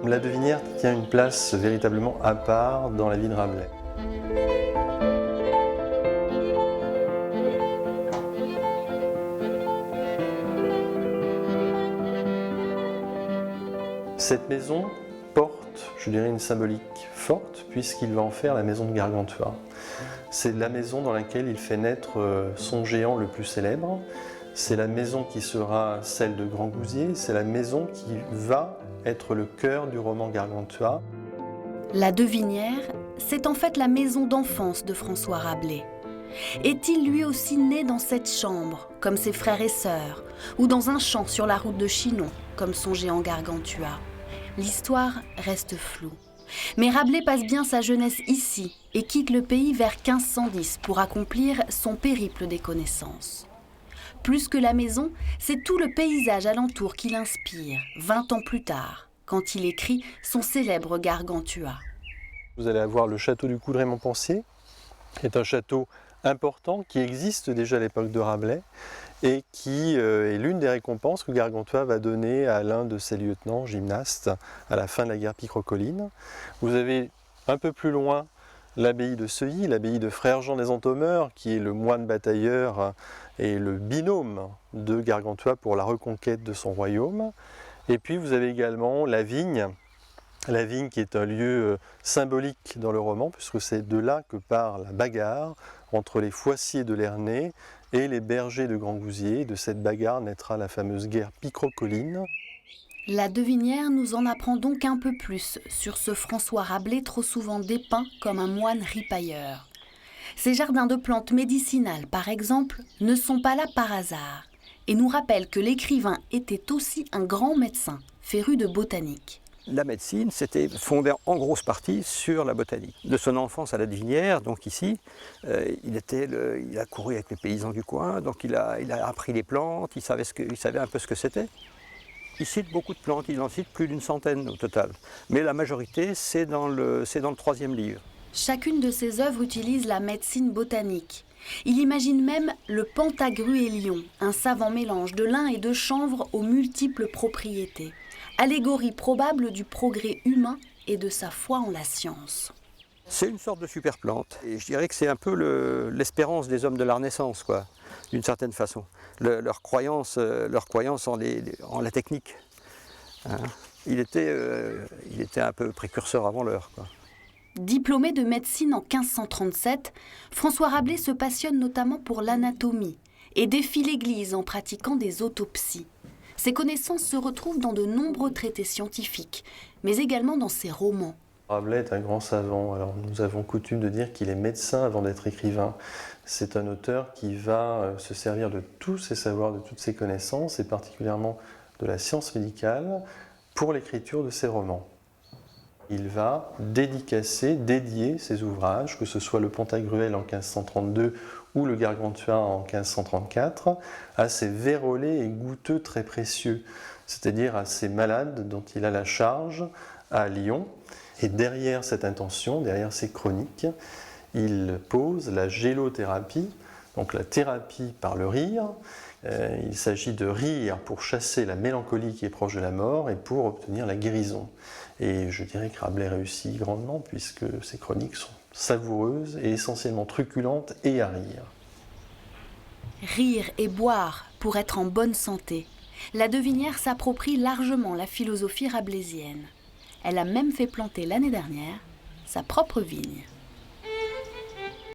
La Devinière tient une place véritablement à part dans la vie de Rabelais. Cette maison porte, je dirais, une symbolique forte puisqu'il va en faire la maison de Gargantua. C'est la maison dans laquelle il fait naître son géant le plus célèbre. C'est la maison qui sera celle de Grand Gousier. C'est la maison qui va être le cœur du roman Gargantua. La Devinière, c'est en fait la maison d'enfance de François Rabelais. Est-il lui aussi né dans cette chambre, comme ses frères et sœurs, ou dans un champ sur la route de Chinon, comme son géant Gargantua? L'histoire reste floue. Mais Rabelais passe bien sa jeunesse ici et quitte le pays vers 1510 pour accomplir son périple des connaissances. Plus que la maison, c'est tout le paysage alentour qui l'inspire, 20 ans plus tard, quand il écrit son célèbre Gargantua. Vous allez avoir le château du Coudray-Montpensier, qui est un château important qui existe déjà à l'époque de Rabelais et qui est l'une des récompenses que Gargantua va donner à l'un de ses lieutenants gymnastes à la fin de la guerre picrocolline. Vous avez un peu plus loin l'abbaye de Seuilly, l'abbaye de Frère Jean des Entomeurs, qui est le moine batailleur et le binôme de Gargantua pour la reconquête de son royaume. Et puis vous avez également la vigne qui est un lieu symbolique dans le roman, puisque c'est de là que part la bagarre entre les Foissiers de Lernay et les bergers de Grand Gousier. De cette bagarre naîtra la fameuse guerre picrocolline. La Devinière nous en apprend donc un peu plus sur ce François Rabelais trop souvent dépeint comme un moine ripailleur. Ces jardins de plantes médicinales, par exemple, ne sont pas là par hasard et nous rappellent que l'écrivain était aussi un grand médecin, féru de botanique. La médecine s'était fondée en grosse partie sur la botanique. De son enfance à la Devinière, donc ici, il a couru avec les paysans du coin, donc il a appris les plantes, il savait un peu ce que c'était. Il cite beaucoup de plantes, il en cite plus d'une centaine au total. Mais la majorité, c'est dans le troisième livre. Chacune de ses œuvres utilise la médecine botanique. Il imagine même le pentagruélion, un savant mélange de lin et de chanvre aux multiples propriétés. Allégorie probable du progrès humain et de sa foi en la science. C'est une sorte de super plante. Et je dirais que c'est un peu l'espérance des hommes de la Renaissance, quoi, d'une certaine façon. Leur croyance en la technique. Hein. Il était un peu précurseur avant l'heure, quoi. Diplômé de médecine en 1537, François Rabelais se passionne notamment pour l'anatomie et défie l'Église en pratiquant des autopsies. Ses connaissances se retrouvent dans de nombreux traités scientifiques, mais également dans ses romans. Rabelais est un grand savant. Alors, nous avons coutume de dire qu'il est médecin avant d'être écrivain. C'est un auteur qui va se servir de tous ses savoirs, de toutes ses connaissances, et particulièrement de la science médicale, pour l'écriture de ses romans. Il va dédier ses ouvrages, que ce soit le Pantagruel en 1532 ou le Gargantua en 1534, à ces vérolés et goutteux très précieux, c'est-à-dire à ces malades dont il a la charge à Lyon. Et derrière cette intention, derrière ces chroniques, il pose la gélothérapie, donc la thérapie par le rire. Il s'agit de rire pour chasser la mélancolie qui est proche de la mort et pour obtenir la guérison. Et je dirais que Rabelais réussit grandement puisque ses chroniques sont savoureuses et essentiellement truculentes et à rire. Rire et boire pour être en bonne santé. La Devinière s'approprie largement la philosophie rabelaisienne. Elle a même fait planter l'année dernière sa propre vigne.